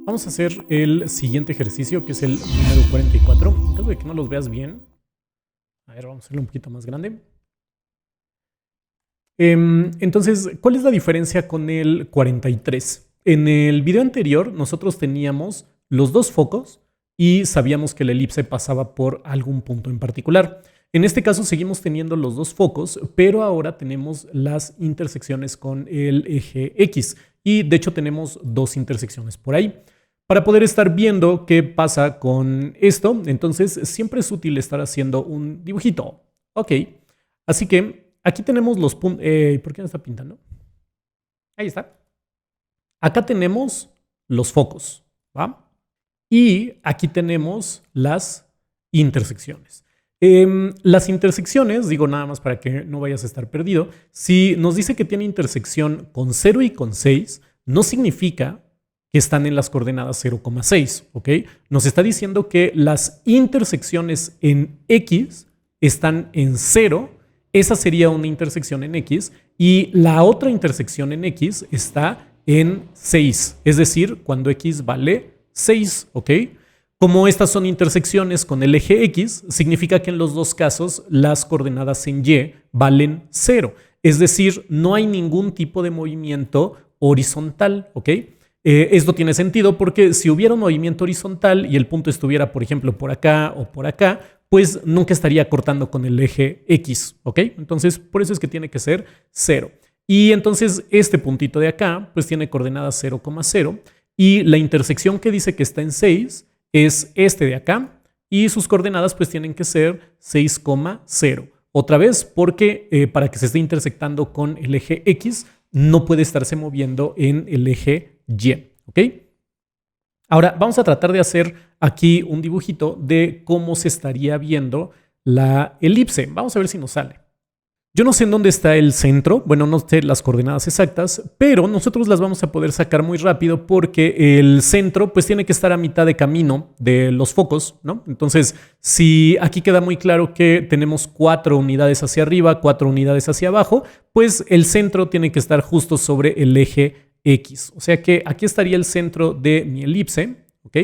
Vamos a hacer el siguiente ejercicio, que es el número 44. En caso de que no los veas bien, a ver, vamos a hacerlo un poquito más grande. Entonces, ¿cuál es la diferencia con el 43? En el video anterior, nosotros teníamos los dos focos y sabíamos que la elipse pasaba por algún punto en particular. En este caso seguimos teniendo los dos focos, pero ahora tenemos las intersecciones con el eje X. Y de hecho tenemos dos intersecciones por ahí. Para poder estar viendo qué pasa con esto, entonces siempre es útil estar haciendo un dibujito. Ok, así que aquí tenemos los puntos. ¿Por qué no está pintando? Ahí está. Acá tenemos los focos, ¿va? Y aquí tenemos las intersecciones. Las intersecciones, digo nada más para que no vayas a estar perdido, si nos dice que tiene intersección con 0 y con 6, no significa que están en las coordenadas 0,6, ¿ok? Nos está diciendo que las intersecciones en X están en 0, esa sería una intersección en X, y la otra intersección en X está en 6, es decir, cuando X vale 6, ¿ok? Como estas son intersecciones con el eje X, significa que en los dos casos las coordenadas en Y valen 0. Es decir, no hay ningún tipo de movimiento horizontal, ¿ok? Esto tiene sentido porque si hubiera un movimiento horizontal y el punto estuviera, por ejemplo, por acá o por acá, pues nunca estaría cortando con el eje X, ¿ok? Entonces, por eso es que tiene que ser 0. Y entonces este puntito de acá, pues tiene coordenadas 0,0 y la intersección que dice que está en 6 es este de acá y sus coordenadas pues tienen que ser 6,0. Otra vez porque para que se esté intersectando con el eje X no puede estarse moviendo en el eje Y, ¿ok? Ahora vamos a tratar de hacer aquí un dibujito de cómo se estaría viendo la elipse. Vamos a ver si nos sale. Yo no sé en dónde está el centro, bueno, no sé las coordenadas exactas, pero nosotros las vamos a poder sacar muy rápido porque el centro pues tiene que estar a mitad de camino de los focos, ¿no? Entonces, si aquí queda muy claro que tenemos 4 unidades hacia arriba, 4 unidades hacia abajo, pues el centro tiene que estar justo sobre el eje X. O sea que aquí estaría el centro de mi elipse, ¿ok?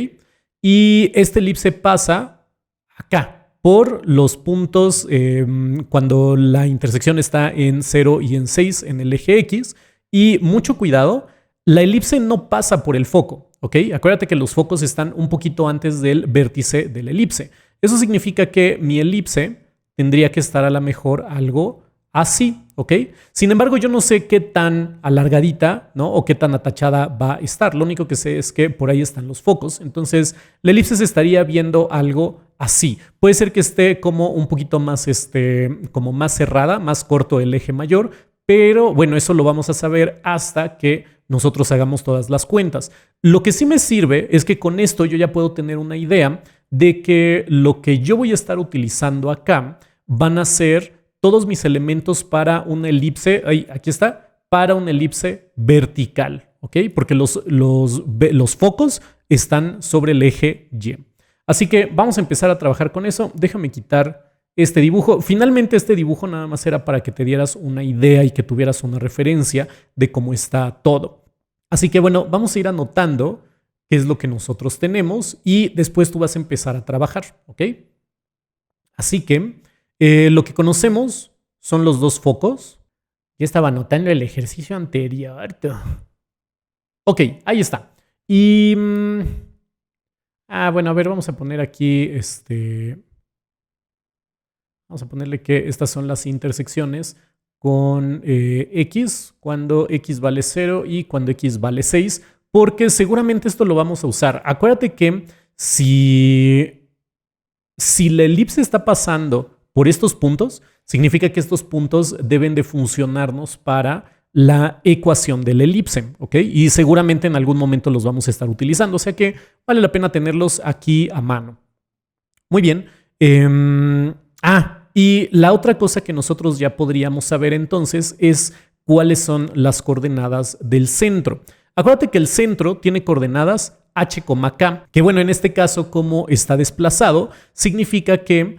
Y esta elipse pasa acá por los puntos cuando la intersección está en 0 y en 6 en el eje X. Y mucho cuidado, la elipse no pasa por el foco, ¿ok? Acuérdate que los focos están un poquito antes del vértice de la elipse. Eso significa que mi elipse tendría que estar a lo mejor algo así, ¿ok? Sin embargo, yo no sé qué tan alargadita, ¿no? O qué tan atachada va a estar. Lo único que sé es que por ahí están los focos. Entonces, la elipse se estaría viendo algo así. Puede ser que esté como un poquito más, como más cerrada, más corto el eje mayor, pero bueno, eso lo vamos a saber hasta que nosotros hagamos todas las cuentas. Lo que sí me sirve es que con esto yo ya puedo tener una idea de que lo que yo voy a estar utilizando acá van a ser todos mis elementos para una elipse, aquí está, para una elipse vertical, ¿ok? Porque los focos están sobre el eje Y. Así que vamos a empezar a trabajar con eso. Déjame quitar este dibujo. Finalmente este dibujo nada más era para que te dieras una idea y que tuvieras una referencia de cómo está todo. Así que bueno, vamos a ir anotando qué es lo que nosotros tenemos y después tú vas a empezar a trabajar, ¿ok? Así que lo que conocemos son los dos focos. Ya estaba anotando el ejercicio anterior. Ok, ahí está. Y... bueno, a ver, vamos a poner aquí, vamos a ponerle que estas son las intersecciones con X, cuando X vale 0 y cuando X vale 6, porque seguramente esto lo vamos a usar. Acuérdate que si la elipse está pasando por estos puntos, significa que estos puntos deben de funcionarnos para la ecuación de la elipse, ¿ok? Y seguramente en algún momento los vamos a estar utilizando, o sea que vale la pena tenerlos aquí a mano. Muy bien. Y la otra cosa que nosotros ya podríamos saber entonces es cuáles son las coordenadas del centro. Acuérdate que el centro tiene coordenadas h, k, que bueno, en este caso como está desplazado, significa que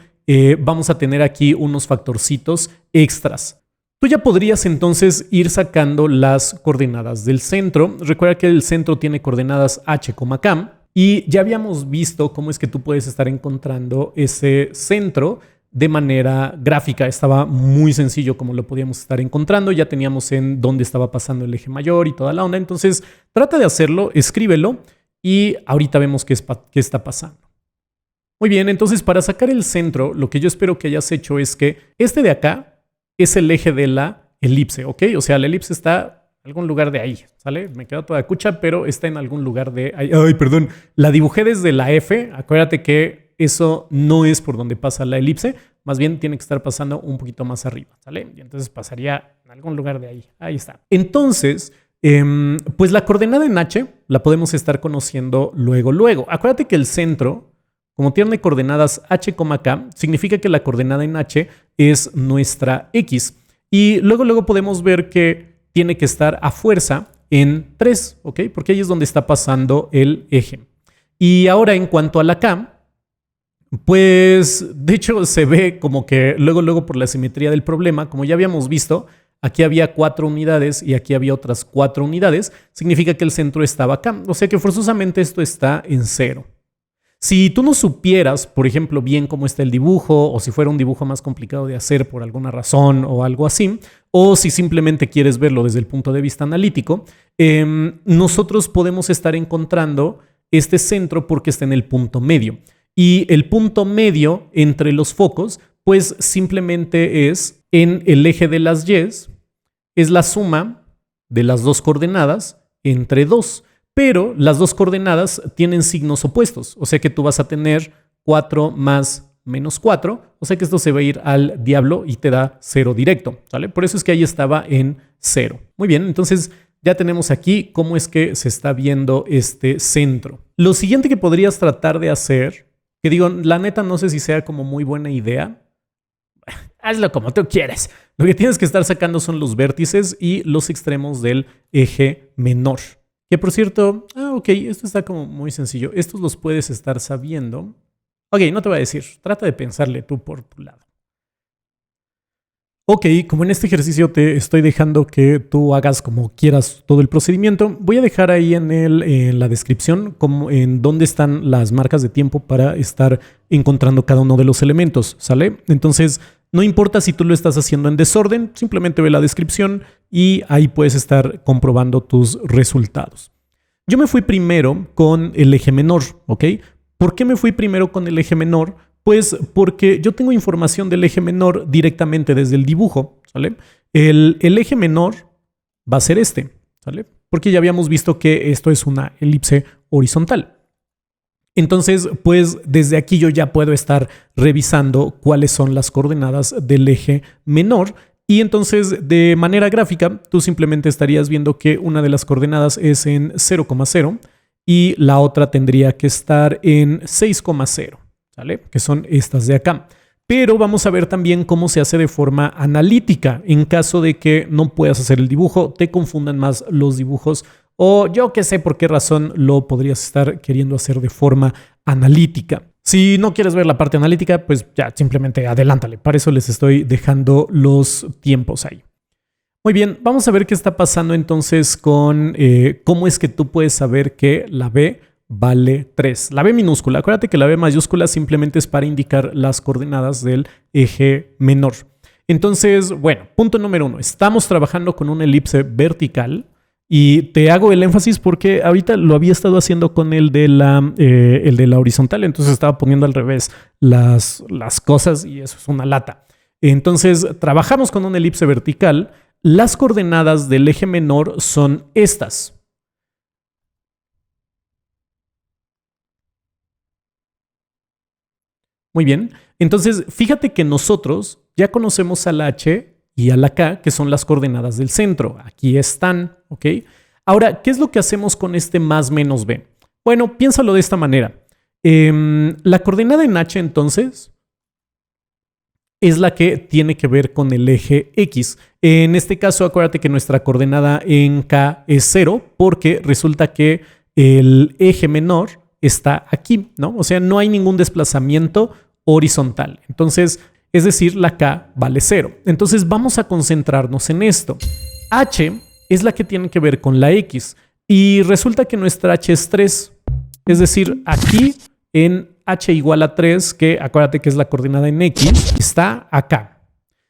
vamos a tener aquí unos factorcitos extras. Tú ya podrías entonces ir sacando las coordenadas del centro. Recuerda que el centro tiene coordenadas h, k y ya habíamos visto cómo es que tú puedes estar encontrando ese centro de manera gráfica. Estaba muy sencillo como lo podíamos estar encontrando. Ya teníamos en dónde estaba pasando el eje mayor y toda la onda. Entonces trata de hacerlo, escríbelo y ahorita vemos qué está pasando. Muy bien, entonces para sacar el centro, lo que yo espero que hayas hecho es que este de acá es el eje de la elipse, ¿ok? O sea, la elipse está en algún lugar de ahí, ¿sale? Me quedó toda cucha, pero está en algún lugar de ahí. Ay, perdón, la dibujé desde la F. Acuérdate que eso no es por donde pasa la elipse, más bien tiene que estar pasando un poquito más arriba, ¿sale? Y entonces pasaría en algún lugar de ahí. Ahí está. Entonces, pues la coordenada en H la podemos estar conociendo luego. Acuérdate que el centro, como tiene coordenadas h, k, significa que la coordenada en h es nuestra x. Y luego podemos ver que tiene que estar a fuerza en 3, ¿ok? Porque ahí es donde está pasando el eje. Y ahora en cuanto a la k, pues de hecho se ve como que luego por la simetría del problema, como ya habíamos visto, aquí había 4 unidades y aquí había otras 4 unidades, significa que el centro estaba acá. O sea que forzosamente esto está en 0. Si tú no supieras, por ejemplo, bien cómo está el dibujo, o si fuera un dibujo más complicado de hacer por alguna razón o algo así, o si simplemente quieres verlo desde el punto de vista analítico, nosotros podemos estar encontrando este centro porque está en el punto medio. Y el punto medio entre los focos, pues simplemente es en el eje de las Y, es la suma de las dos coordenadas entre 2. Pero las dos coordenadas tienen signos opuestos. O sea que tú vas a tener 4 más menos 4. O sea que esto se va a ir al diablo y te da 0 directo, ¿sale? Por eso es que ahí estaba en 0. Muy bien, entonces ya tenemos aquí cómo es que se está viendo este centro. Lo siguiente que podrías tratar de hacer, que digo, la neta no sé si sea como muy buena idea. Hazlo como tú quieres. Lo que tienes que estar sacando son los vértices y los extremos del eje menor. Que por cierto, ok, esto está como muy sencillo. Estos los puedes estar sabiendo. Ok, no te voy a decir. Trata de pensarle tú por tu lado. Ok, como en este ejercicio te estoy dejando que tú hagas como quieras todo el procedimiento, voy a dejar ahí en la descripción como en dónde están las marcas de tiempo para estar encontrando cada uno de los elementos, ¿sale? Entonces, no importa si tú lo estás haciendo en desorden, simplemente ve la descripción y ahí puedes estar comprobando tus resultados. Yo me fui primero con el eje menor, ¿ok? ¿Por qué me fui primero con el eje menor? Pues porque yo tengo información del eje menor directamente desde el dibujo, ¿sale? El eje menor va a ser este, ¿sale? Porque ya habíamos visto que esto es una elipse horizontal. Entonces, pues desde aquí yo ya puedo estar revisando cuáles son las coordenadas del eje menor y entonces de manera gráfica tú simplemente estarías viendo que una de las coordenadas es en 0,0 y la otra tendría que estar en 6,0, ¿sale? Que son estas de acá. Pero vamos a ver también cómo se hace de forma analítica en caso de que no puedas hacer el dibujo, te confundan más los dibujos o yo que sé por qué razón lo podrías estar queriendo hacer de forma analítica. Si no quieres ver la parte analítica, pues ya simplemente adelántale. Para eso les estoy dejando los tiempos ahí. Muy bien, vamos a ver qué está pasando entonces con cómo es que tú puedes saber que la B vale 3. La B minúscula, acuérdate que la B mayúscula simplemente es para indicar las coordenadas del eje menor. Entonces, bueno, punto número 1. Estamos trabajando con una elipse vertical. Y te hago el énfasis porque ahorita lo había estado haciendo con el de la horizontal, entonces estaba poniendo al revés las cosas y eso es una lata. Entonces trabajamos con una elipse vertical. Las coordenadas del eje menor son estas. Muy bien, entonces fíjate que nosotros ya conocemos a la H y a la K, que son las coordenadas del centro. Aquí están, ¿ok? Ahora, ¿qué es lo que hacemos con este más menos B? Bueno, piénsalo de esta manera. La coordenada en H, entonces, es la que tiene que ver con el eje X. En este caso, acuérdate que nuestra coordenada en K es 0, porque resulta que el eje menor está aquí, ¿no? O sea, no hay ningún desplazamiento horizontal. Entonces, es decir, la K vale 0. Entonces vamos a concentrarnos en esto. H es la que tiene que ver con la X y resulta que nuestra H es 3. Es decir, aquí en H igual a 3, que acuérdate que es la coordenada en X, está acá.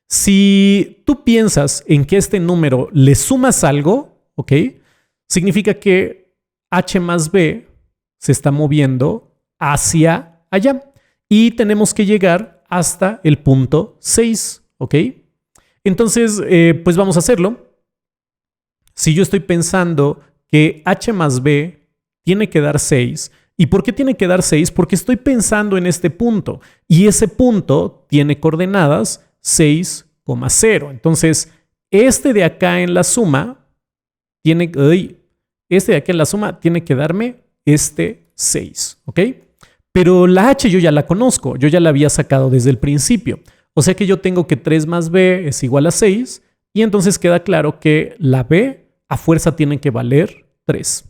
Si tú piensas en que este número le sumas algo, ¿ok? Significa que H más B se está moviendo hacia allá y tenemos que llegar hasta el punto 6, ¿ok? Entonces, pues vamos a hacerlo. Si yo estoy pensando que H más B tiene que dar 6, ¿y por qué tiene que dar 6? Porque estoy pensando en este punto y ese punto tiene coordenadas 6,0. Entonces, este de acá en la suma tiene que darme este 6, ¿ok? Pero la H yo ya la conozco, yo ya la había sacado desde el principio. O sea que yo tengo que 3 más B es igual a 6 y entonces queda claro que la B a fuerza tiene que valer 3.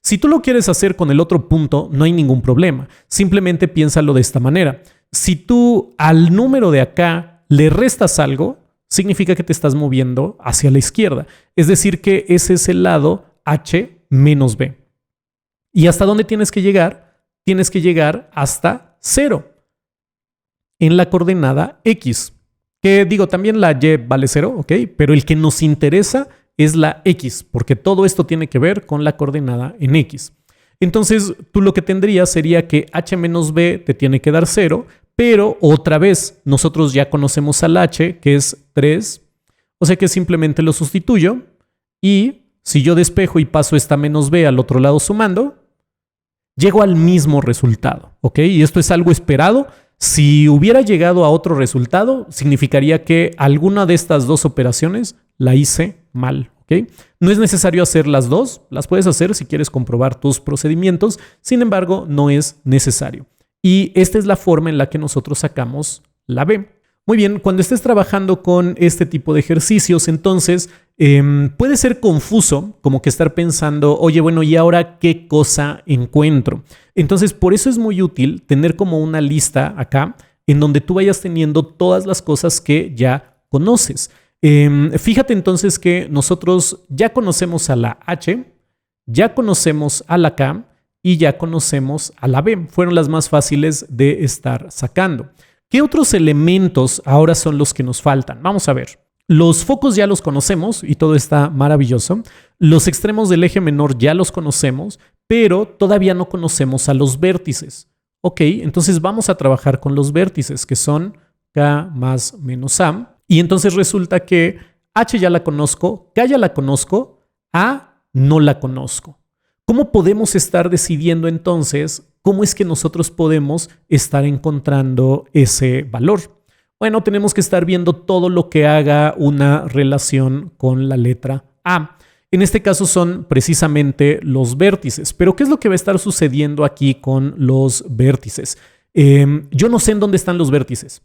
Si tú lo quieres hacer con el otro punto, no hay ningún problema. Simplemente piénsalo de esta manera. Si tú al número de acá le restas algo, significa que te estás moviendo hacia la izquierda. Es decir, que ese es el lado H menos B. ¿Y hasta dónde tienes que llegar? Tienes que llegar hasta 0 en la coordenada X. Que digo, también la Y vale 0, ¿ok? Pero el que nos interesa es la X, porque todo esto tiene que ver con la coordenada en X. Entonces, tú lo que tendrías sería que H menos B te tiene que dar 0, pero otra vez nosotros ya conocemos al H, que es 3, o sea que simplemente lo sustituyo y si yo despejo y paso esta menos B al otro lado sumando, llego al mismo resultado, ¿ok? Y esto es algo esperado. Si hubiera llegado a otro resultado, significaría que alguna de estas dos operaciones la hice mal, ¿ok? No es necesario hacer las dos, las puedes hacer si quieres comprobar tus procedimientos, sin embargo, no es necesario. Y esta es la forma en la que nosotros sacamos la B. Muy bien, cuando estés trabajando con este tipo de ejercicios, entonces puede ser confuso, como que estar pensando, oye, bueno, ¿y ahora qué cosa encuentro? Entonces, por eso es muy útil tener como una lista acá en donde tú vayas teniendo todas las cosas que ya conoces. Fíjate entonces que nosotros ya conocemos a la H, ya conocemos a la K y ya conocemos a la B. Fueron las más fáciles de estar sacando. ¿Qué otros elementos ahora son los que nos faltan? Vamos a ver. Los focos ya los conocemos y todo está maravilloso. Los extremos del eje menor ya los conocemos, pero todavía no conocemos a los vértices. Ok, entonces vamos a trabajar con los vértices, que son K más menos A. Y entonces resulta que H ya la conozco, K ya la conozco, A no la conozco. ¿Cómo podemos estar decidiendo entonces cómo es que nosotros podemos estar encontrando ese valor? Bueno, tenemos que estar viendo todo lo que haga una relación con la letra A. En este caso son precisamente los vértices. Pero ¿qué es lo que va a estar sucediendo aquí con los vértices? Yo no sé en dónde están los vértices.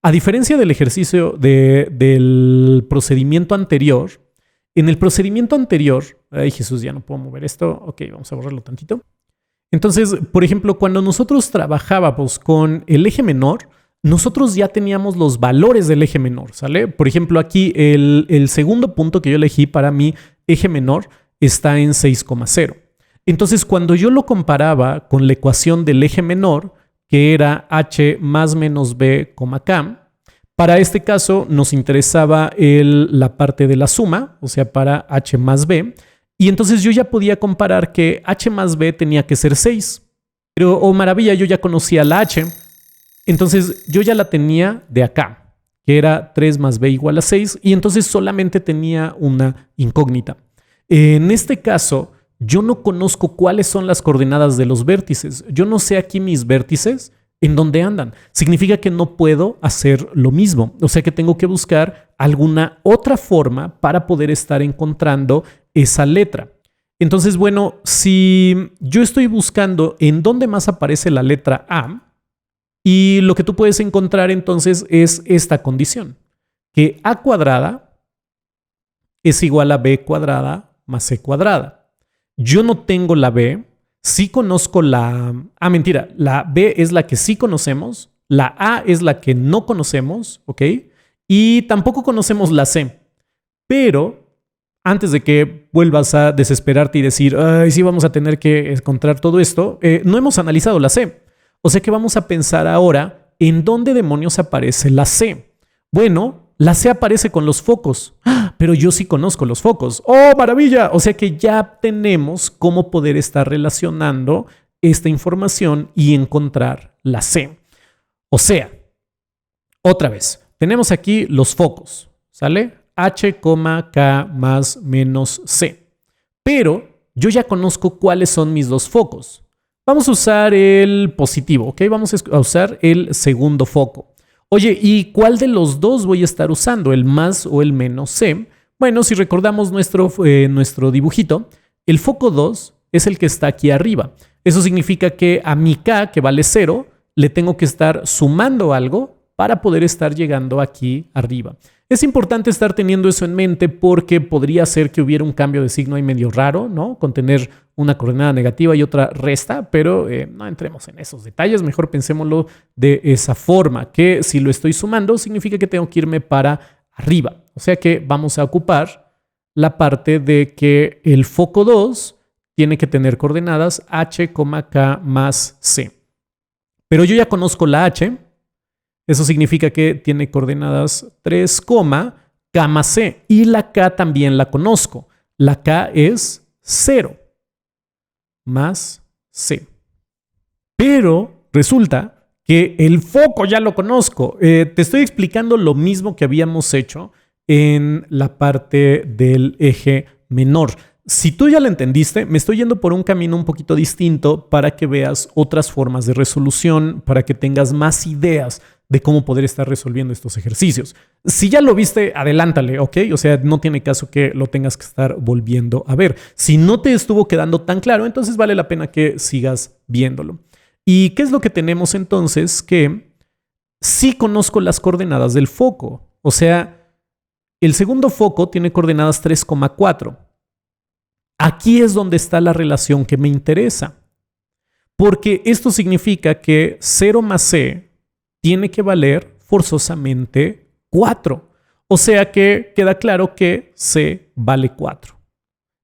A diferencia del ejercicio del procedimiento anterior, en el procedimiento anterior, ay Jesús, ya no puedo mover esto. Ok, vamos a borrarlo tantito. Entonces, por ejemplo, cuando nosotros trabajábamos con el eje menor, nosotros ya teníamos los valores del eje menor, ¿sale? Por ejemplo, aquí el segundo punto que yo elegí para mi eje menor está en 6,0. Entonces, cuando yo lo comparaba con la ecuación del eje menor, que era H más menos B, K, para este caso nos interesaba la parte de la suma, o sea, para H más B, y entonces yo ya podía comparar que H más B tenía que ser 6. Pero, oh maravilla, yo ya conocía la H, entonces yo ya la tenía de acá, que era 3 más B igual a 6, y entonces solamente tenía una incógnita. En este caso, yo no conozco cuáles son las coordenadas de los vértices. Yo no sé aquí mis vértices en dónde andan. Significa que no puedo hacer lo mismo. O sea que tengo que buscar alguna otra forma para poder estar encontrando esa letra. Entonces, bueno, si yo estoy buscando en dónde más aparece la letra A, y lo que tú puedes encontrar entonces es esta condición, que A cuadrada es igual a B cuadrada más C cuadrada. Yo no tengo la B, sí conozco la... Ah, mentira, la B es la que sí conocemos, La A es la que no conocemos, ¿ok? Y tampoco conocemos la C. Pero antes de que vuelvas a desesperarte y decir, ay, sí, vamos a tener que encontrar todo esto, no hemos analizado la C. O sea que vamos a pensar ahora en dónde demonios aparece la C. Bueno, la C aparece con los focos, pero yo sí conozco los focos. ¡Oh, maravilla! O sea que ya tenemos cómo poder estar relacionando esta información y encontrar la C. O sea, otra vez, tenemos aquí los focos, ¿sale? H, K más menos C. Pero yo ya conozco cuáles son mis dos focos. Vamos a usar el positivo, ¿ok? Vamos a usar el segundo foco. Oye, ¿y cuál de los dos voy a estar usando? ¿El más o el menos C? Bueno, si recordamos nuestro dibujito, el foco 2 es el que está aquí arriba. Eso significa que a mi K, que vale 0, le tengo que estar sumando algo para poder estar llegando aquí arriba. Es importante estar teniendo eso en mente porque podría ser que hubiera un cambio de signo ahí medio raro, ¿no? Con tener una coordenada negativa y otra resta, pero no entremos en esos detalles. Mejor pensémoslo de esa forma, que si lo estoy sumando significa que tengo que irme para arriba. O sea que vamos a ocupar la parte de que el foco 2 tiene que tener coordenadas H, K más C. Pero yo ya conozco la H. Eso significa que tiene coordenadas 3, K más C. Y la K también la conozco. La K es 0 más C. Pero resulta que el foco ya lo conozco. Te estoy explicando lo mismo que habíamos hecho en la parte del eje menor. Si tú ya lo entendiste, me estoy yendo por un camino un poquito distinto para que veas otras formas de resolución, para que tengas más ideas de cómo poder estar resolviendo estos ejercicios. Si ya lo viste, adelántale, ¿ok? O sea, no tiene caso que lo tengas que estar volviendo a ver. Si no te estuvo quedando tan claro, entonces vale la pena que sigas viéndolo. ¿Y qué es lo que tenemos entonces? Que sí conozco las coordenadas del foco. O sea, el segundo foco tiene coordenadas 3,4. Aquí es donde está la relación que me interesa. Porque esto significa que 0 más C tiene que valer forzosamente 4. O sea que queda claro que C vale 4.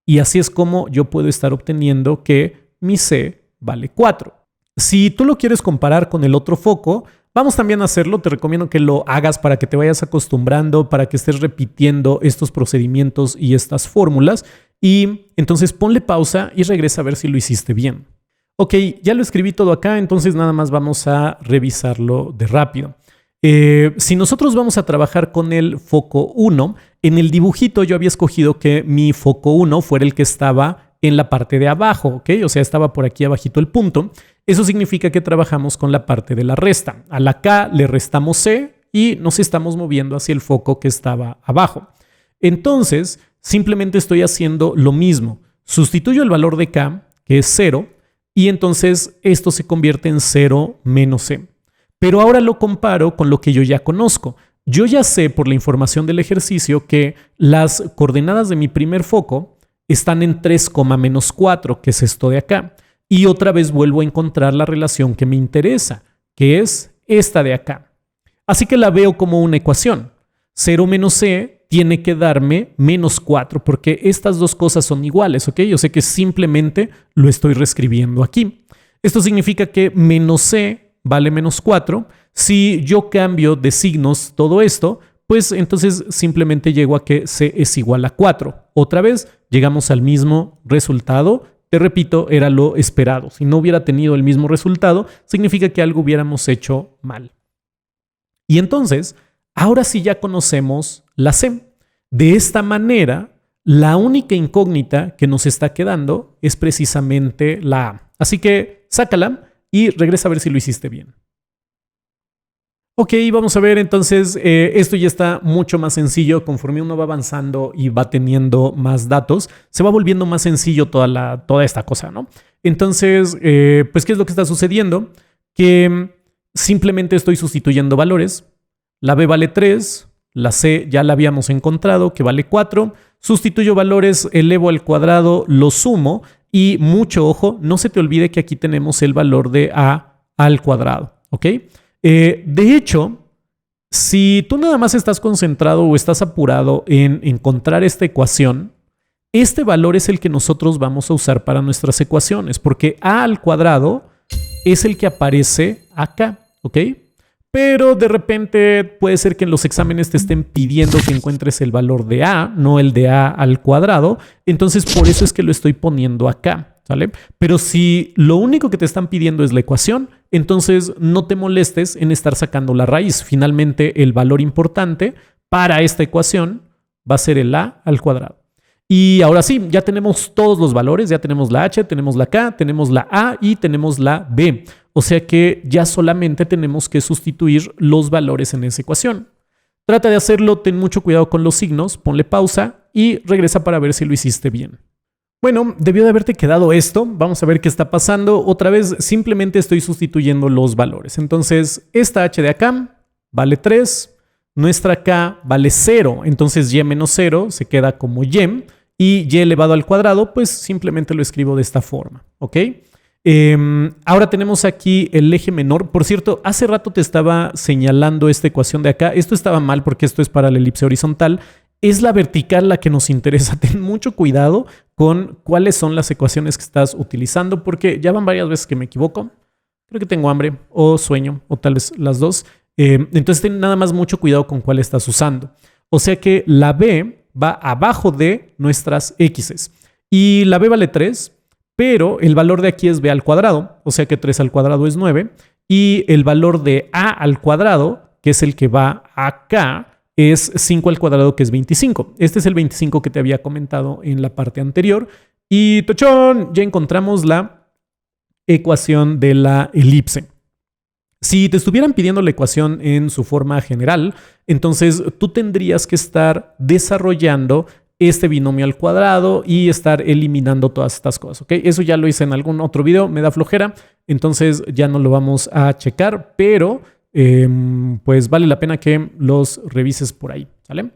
Y así es como yo puedo estar obteniendo que mi C vale 4. Si tú lo quieres comparar con el otro foco, vamos también a hacerlo. Te recomiendo que lo hagas para que te vayas acostumbrando, para que estés repitiendo estos procedimientos y estas fórmulas. Y entonces ponle pausa y regresa a ver si lo hiciste bien. Ok, ya lo escribí todo acá, entonces nada más vamos a revisarlo de rápido. Si nosotros vamos a trabajar con el foco 1, en el dibujito yo había escogido que mi foco 1 fuera el que estaba en la parte de abajo, ¿ok? O sea, estaba por aquí abajito el punto. Eso significa que trabajamos con la parte de la resta. A la K le restamos C y nos estamos moviendo hacia el foco que estaba abajo. Entonces, simplemente estoy haciendo lo mismo. Sustituyo el valor de K, que es 0, y entonces esto se convierte en 0 menos C. Pero ahora lo comparo con lo que yo ya conozco. Yo ya sé por la información del ejercicio que las coordenadas de mi primer foco están en 3, menos 4, que es esto de acá. Y otra vez vuelvo a encontrar la relación que me interesa, que es esta de acá. Así que la veo como una ecuación. 0 menos C tiene que darme menos 4 porque estas dos cosas son iguales, ¿ok? Yo sé que simplemente lo estoy reescribiendo aquí. Esto significa que menos C vale menos 4. Si yo cambio de signos todo esto, pues entonces simplemente llego a que C es igual a 4. Otra vez llegamos al mismo resultado. Te repito, era lo esperado. Si no hubiera tenido el mismo resultado, significa que algo hubiéramos hecho mal. Y entonces, ahora sí ya conocemos la C. De esta manera, la única incógnita que nos está quedando es precisamente la A. Así que sácala y regresa a ver si lo hiciste bien. Ok, vamos a ver entonces, esto ya está mucho más sencillo. Conforme uno va avanzando y va teniendo más datos, se va volviendo más sencillo toda esta cosa, ¿no? Entonces, pues, ¿qué es lo que está sucediendo? Que simplemente estoy sustituyendo valores. La B vale 3, la C ya la habíamos encontrado, que vale 4. Sustituyo valores, elevo al cuadrado, lo sumo y mucho ojo, no se te olvide que aquí tenemos el valor de A al cuadrado, ¿ok? De hecho, si tú nada más estás concentrado o estás apurado en encontrar esta ecuación, este valor es el que nosotros vamos a usar para nuestras ecuaciones, porque a al cuadrado es el que aparece acá, ¿ok? Pero de repente puede ser que en los exámenes te estén pidiendo que encuentres el valor de a, no el de a al cuadrado. Entonces, por eso es que lo estoy poniendo acá, ¿sale? Pero si lo único que te están pidiendo es la ecuación, entonces no te molestes en estar sacando la raíz. Finalmente, el valor importante para esta ecuación va a ser el a al cuadrado. Y ahora sí, ya tenemos todos los valores, ya tenemos la h, tenemos la k, tenemos la a y tenemos la b. O sea que ya solamente tenemos que sustituir los valores en esa ecuación. Trata de hacerlo, ten mucho cuidado con los signos, ponle pausa y regresa para ver si lo hiciste bien. Bueno, debió de haberte quedado esto. Vamos a ver qué está pasando. Otra vez, simplemente estoy sustituyendo los valores. Entonces, esta h de acá vale 3, nuestra k vale 0. Entonces, y menos 0 se queda como y. Y y elevado al cuadrado, pues simplemente lo escribo de esta forma, ¿ok? Ahora tenemos aquí el eje menor. Por cierto, hace rato te estaba señalando esta ecuación de acá. Esto estaba mal porque esto es para la elipse horizontal. Es la vertical la que nos interesa. Ten mucho cuidado con cuáles son las ecuaciones que estás utilizando, porque ya van varias veces que me equivoco. Creo que tengo hambre o sueño, o tal vez las dos. Entonces ten nada más mucho cuidado con cuál estás usando. O sea que la b va abajo de nuestras x's. Y la b vale 3, pero el valor de aquí es b al cuadrado, o sea que 3 al cuadrado es 9. Y el valor de a al cuadrado, que es el que va acá, es 5 al cuadrado, que es 25. Este es el 25 que te había comentado en la parte anterior. Y ¡tochón! Ya encontramos la ecuación de la elipse. Si te estuvieran pidiendo la ecuación en su forma general, entonces tú tendrías que estar desarrollando este binomio al cuadrado y estar eliminando todas estas cosas, ¿ok? Eso ya lo hice en algún otro video, me da flojera, entonces ya no lo vamos a checar, pero pues vale la pena que los revises por ahí, ¿sale?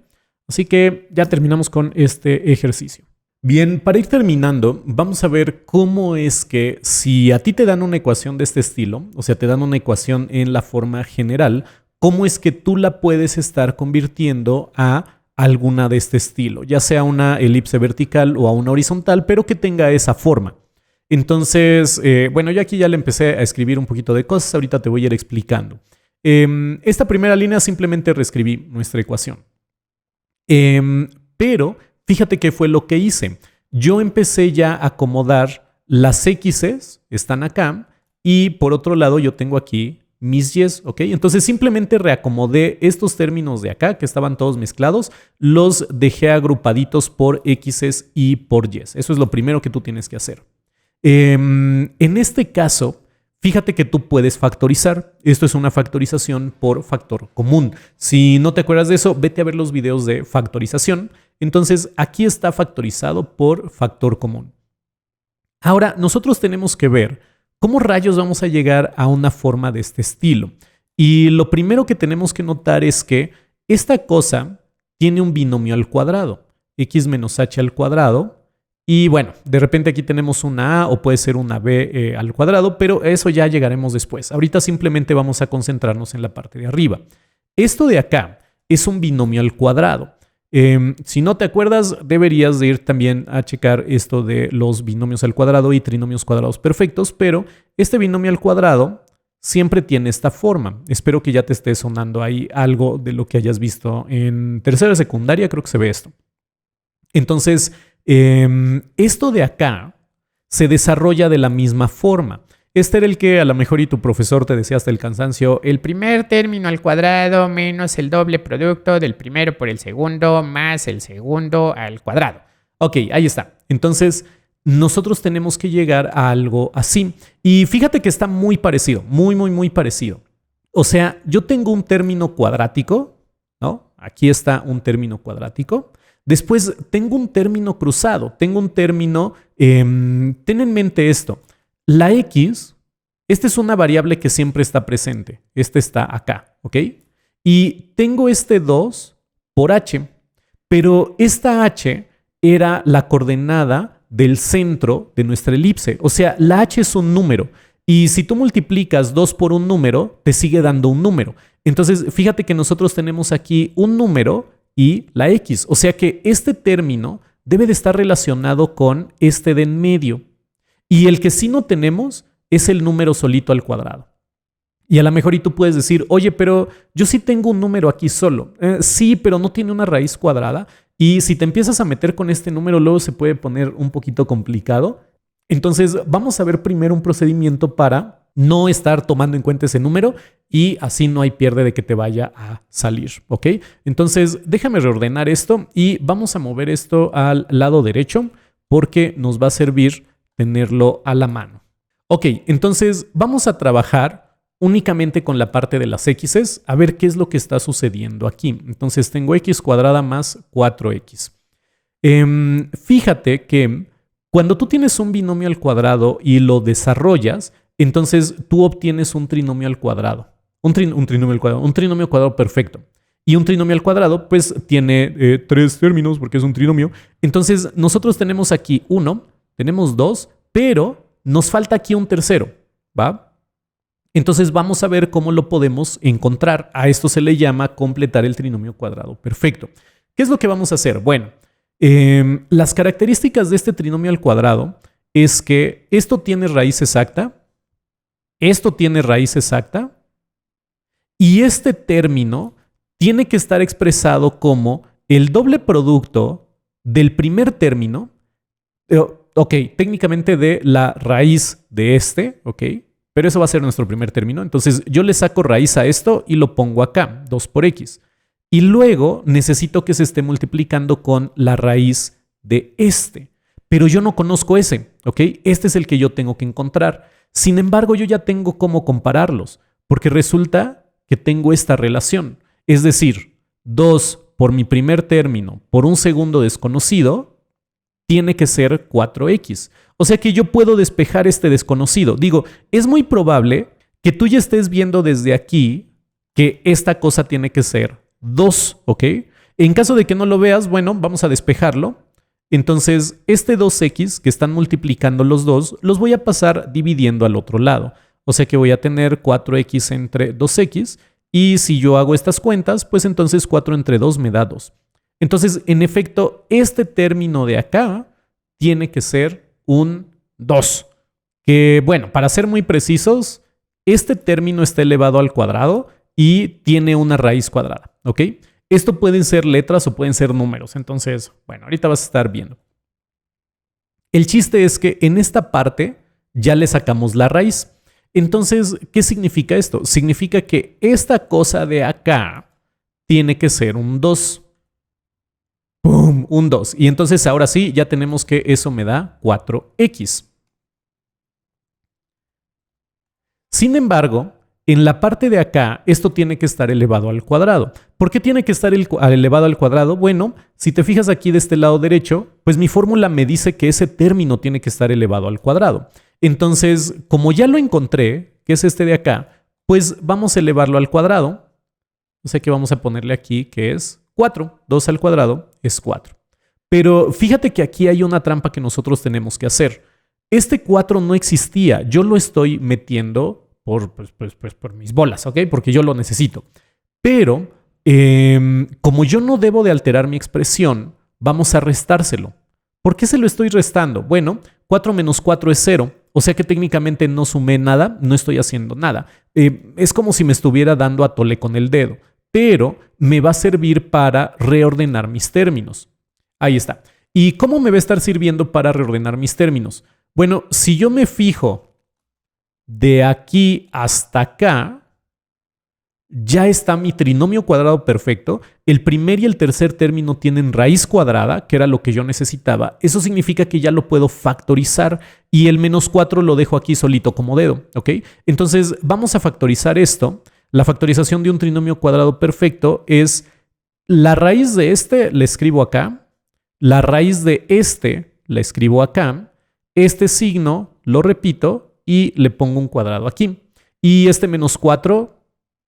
Así que ya terminamos con este ejercicio. Bien, para ir terminando, vamos a ver cómo es que si a ti te dan una ecuación de este estilo, o sea, te dan una ecuación en la forma general, cómo es que tú la puedes estar convirtiendo a alguna de este estilo, ya sea una elipse vertical o a una horizontal, pero que tenga esa forma. Entonces, bueno, yo aquí ya le empecé a escribir un poquito de cosas, ahorita te voy a ir explicando. Esta primera línea simplemente reescribí nuestra ecuación. Pero fíjate qué fue lo que hice. Yo empecé ya a acomodar las x's, están acá, y por otro lado yo tengo aquí mis y's, ¿ok? Entonces simplemente reacomodé estos términos de acá, que estaban todos mezclados, los dejé agrupaditos por x's y por y's. Eso es lo primero que tú tienes que hacer. En este caso, fíjate que tú puedes factorizar. Esto es una factorización por factor común. Si no te acuerdas de eso, vete a ver los videos de factorización. Entonces, aquí está factorizado por factor común. Ahora, nosotros tenemos que ver cómo rayos vamos a llegar a una forma de este estilo. Y lo primero que tenemos que notar es que esta cosa tiene un binomio al cuadrado, x menos h al cuadrado. Y bueno, de repente aquí tenemos una a o puede ser una b al cuadrado, pero eso ya llegaremos después. Ahorita simplemente vamos a concentrarnos en la parte de arriba. Esto de acá es un binomio al cuadrado. Si no te acuerdas, deberías de ir también a checar esto de los binomios al cuadrado y trinomios cuadrados perfectos, pero este binomio al cuadrado siempre tiene esta forma. Espero que ya te esté sonando ahí algo de lo que hayas visto en tercera secundaria, creo que se ve esto. Entonces, esto de acá se desarrolla de la misma forma. Este era el que a lo mejor y tu profesor te decía hasta el cansancio: el primer término al cuadrado menos el doble producto del primero por el segundo más el segundo al cuadrado. Ok, ahí está. Entonces, nosotros tenemos que llegar a algo así. Y fíjate que está muy parecido, muy parecido. O sea, yo tengo un término cuadrático, ¿no? Aquí está un término cuadrático. Después tengo un término cruzado, tengo un término, ten en mente esto. La x, esta es una variable que siempre está presente. Esta está acá, ¿ok? Y tengo este 2 por h, pero esta h era la coordenada del centro de nuestra elipse. O sea, la h es un número Y si tú multiplicas 2 por un número, te sigue dando un número. Entonces, fíjate que nosotros tenemos aquí un número y la x. O sea que este término debe de estar relacionado con este de en medio. Y el que sí no tenemos es el número solito al cuadrado. Y a lo mejor y tú puedes decir, oye, pero yo sí tengo un número aquí solo. Sí, pero no tiene una raíz cuadrada. Y si te empiezas a meter con este número, luego se puede poner un poquito complicado. Entonces, vamos a ver primero un procedimiento para no estar tomando en cuenta ese número y así no hay pierde de que te vaya a salir, ¿ok? Entonces, déjame reordenar esto y vamos a mover esto al lado derecho porque nos va a servir tenerlo a la mano. Ok, entonces vamos a trabajar únicamente con la parte de las x's, a ver qué es lo que está sucediendo aquí. Entonces tengo x cuadrada más 4x. Fíjate que cuando tú tienes un binomio al cuadrado y lo desarrollas, entonces tú obtienes un trinomio al cuadrado. Un trinomio al cuadrado perfecto. Y un trinomio al cuadrado, pues tiene 3 términos porque es un trinomio. Entonces nosotros tenemos aquí 1, tenemos 2, pero nos falta aquí un tercero, ¿va? Entonces vamos a ver cómo lo podemos encontrar. A esto se le llama completar el trinomio cuadrado perfecto. ¿Qué es lo que vamos a hacer? Bueno, las características de este trinomio al cuadrado es que esto tiene raíz exacta, esto tiene raíz exacta, y este término tiene que estar expresado como el doble producto del primer término, ok, técnicamente de la raíz de este, ok, pero eso va a ser nuestro primer término. Entonces yo le saco raíz a esto y lo pongo acá, 2 por x. Y luego necesito que se esté multiplicando con la raíz de este. Pero yo no conozco ese, ¿ok? Este es el que yo tengo que encontrar. Sin embargo, yo ya tengo cómo compararlos, porque resulta que tengo esta relación. Es decir, 2 por mi primer término por un segundo desconocido tiene que ser 4x. O sea que yo puedo despejar este desconocido. Digo, es muy probable que tú ya estés viendo desde aquí que esta cosa tiene que ser 2, ¿ok? En caso de que no lo veas, bueno, vamos a despejarlo. Entonces, este 2x que están multiplicando los dos, los voy a pasar dividiendo al otro lado. O sea que voy a tener 4x entre 2x. Y si yo hago estas cuentas, pues entonces 4 entre 2 me da 2. Entonces, en efecto, este término de acá tiene que ser un 2. Que, bueno, para ser muy precisos, este término está elevado al cuadrado y tiene una raíz cuadrada, ¿ok? Esto pueden ser letras o pueden ser números. Entonces, bueno, ahorita vas a estar viendo. El chiste es que en esta parte ya le sacamos la raíz. Entonces, ¿qué significa esto? Significa que esta cosa de acá tiene que ser un 2. ¡Pum! Un 2. Y entonces ahora sí, ya tenemos que eso me da 4x. Sin embargo, en la parte de acá, esto tiene que estar elevado al cuadrado. ¿Por qué tiene que estar elevado al cuadrado? Bueno, si te fijas aquí de este lado derecho, pues mi fórmula me dice que ese término tiene que estar elevado al cuadrado. Entonces, como ya lo encontré, que es este de acá, pues vamos a elevarlo al cuadrado. O sea que vamos a ponerle aquí que es 4. 2 al cuadrado es 4. Pero fíjate que aquí hay una trampa que nosotros tenemos que hacer. Este 4 no existía. Yo lo estoy metiendo por mis bolas, ¿ok? Porque yo lo necesito. Pero como yo no debo de alterar mi expresión, vamos a restárselo. ¿Por qué se lo estoy restando? Bueno, 4 menos 4 es 0. O sea que técnicamente no sumé nada, no estoy haciendo nada. Es como si me estuviera dando a tole con el dedo. Pero me va a servir para reordenar mis términos. Ahí está. ¿Y cómo me va a estar sirviendo para reordenar mis términos? Bueno, si yo me fijo de aquí hasta acá, ya está mi trinomio cuadrado perfecto. El primer y el tercer término tienen raíz cuadrada, que era lo que yo necesitaba. Eso significa que ya lo puedo factorizar y el menos 4 lo dejo aquí solito como dedo, ¿ok? Entonces vamos a factorizar esto. La factorización de un trinomio cuadrado perfecto es la raíz de este, la escribo acá. La raíz de este, la escribo acá. Este signo lo repito y le pongo un cuadrado aquí. Y este menos 4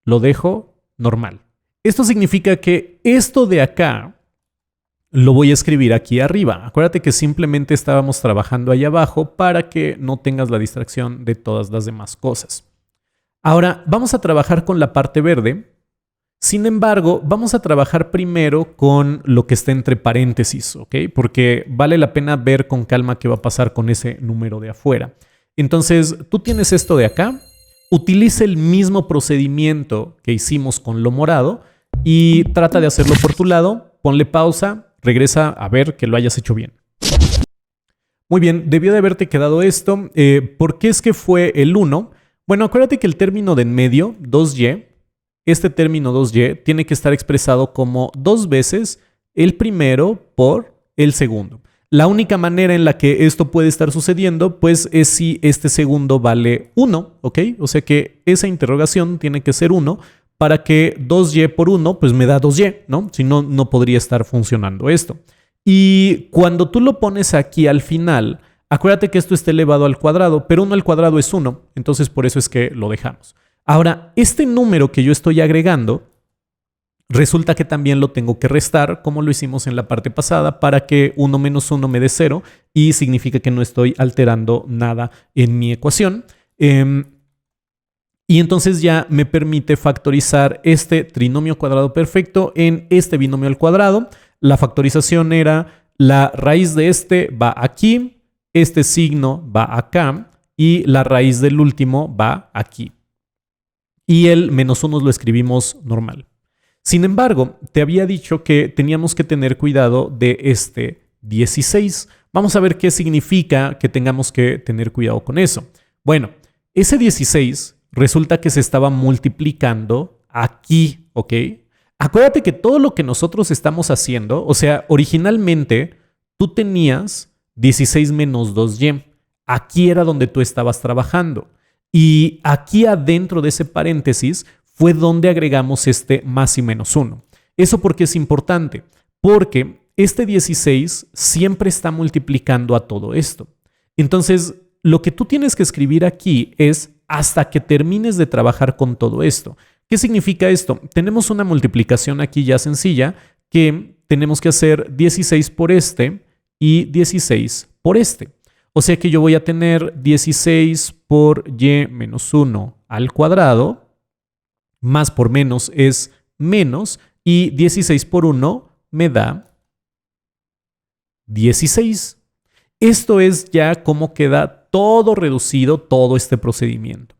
lo dejo normal. Esto significa que esto de acá lo voy a escribir aquí arriba. Acuérdate que simplemente estábamos trabajando ahí abajo para que no tengas la distracción de todas las demás cosas. Ahora vamos a trabajar con la parte verde. Sin embargo, vamos a trabajar primero con lo que está entre paréntesis, ¿ok? Porque vale la pena ver con calma qué va a pasar con ese número de afuera. Entonces, tú tienes esto de acá. Utiliza el mismo procedimiento que hicimos con lo morado y trata de hacerlo por tu lado. Ponle pausa, regresa a ver que lo hayas hecho bien. Muy bien, debió de haberte quedado esto. ¿Por qué es que fue el 1? Bueno, acuérdate que el término de en medio, 2y, este término 2y tiene que estar expresado como 2 veces el primero por el segundo. La única manera en la que esto puede estar sucediendo, pues, es si este segundo vale 1, ¿ok? O sea que esa interrogación tiene que ser 1 para que 2y por 1, pues me da 2y, ¿no? Si no, no podría estar funcionando esto. Y cuando tú lo pones aquí al final, acuérdate que esto está elevado al cuadrado, pero 1 al cuadrado es 1, entonces por eso es que lo dejamos. Ahora, este número que yo estoy agregando, resulta que también lo tengo que restar, como lo hicimos en la parte pasada, para que 1 menos 1 me dé 0 y significa que no estoy alterando nada en mi ecuación. Y entonces ya me permite factorizar este trinomio cuadrado perfecto en este binomio al cuadrado. La factorización era la raíz de este va aquí, este signo va acá y la raíz del último va aquí. Y el menos 1 lo escribimos normal. Sin embargo, te había dicho que teníamos que tener cuidado de este 16. Vamos a ver qué significa que tengamos que tener cuidado con eso. Bueno, ese 16 resulta que se estaba multiplicando aquí, ¿ok? Acuérdate que todo lo que nosotros estamos haciendo, o sea, originalmente tú tenías 16 menos 2y. Aquí era donde tú estabas trabajando. Y aquí adentro de ese paréntesis fue donde agregamos este más y menos 1. ¿Eso por qué es importante? Porque este 16 siempre está multiplicando a todo esto. Entonces, lo que tú tienes que escribir aquí es hasta que termines de trabajar con todo esto. ¿Qué significa esto? Tenemos una multiplicación aquí ya sencilla que tenemos que hacer 16 por este y 16 por este. O sea que yo voy a tener 16 por y menos 1 al cuadrado, más por menos es menos, y 16 por 1 me da 16. Esto es ya cómo queda todo reducido, todo este procedimiento.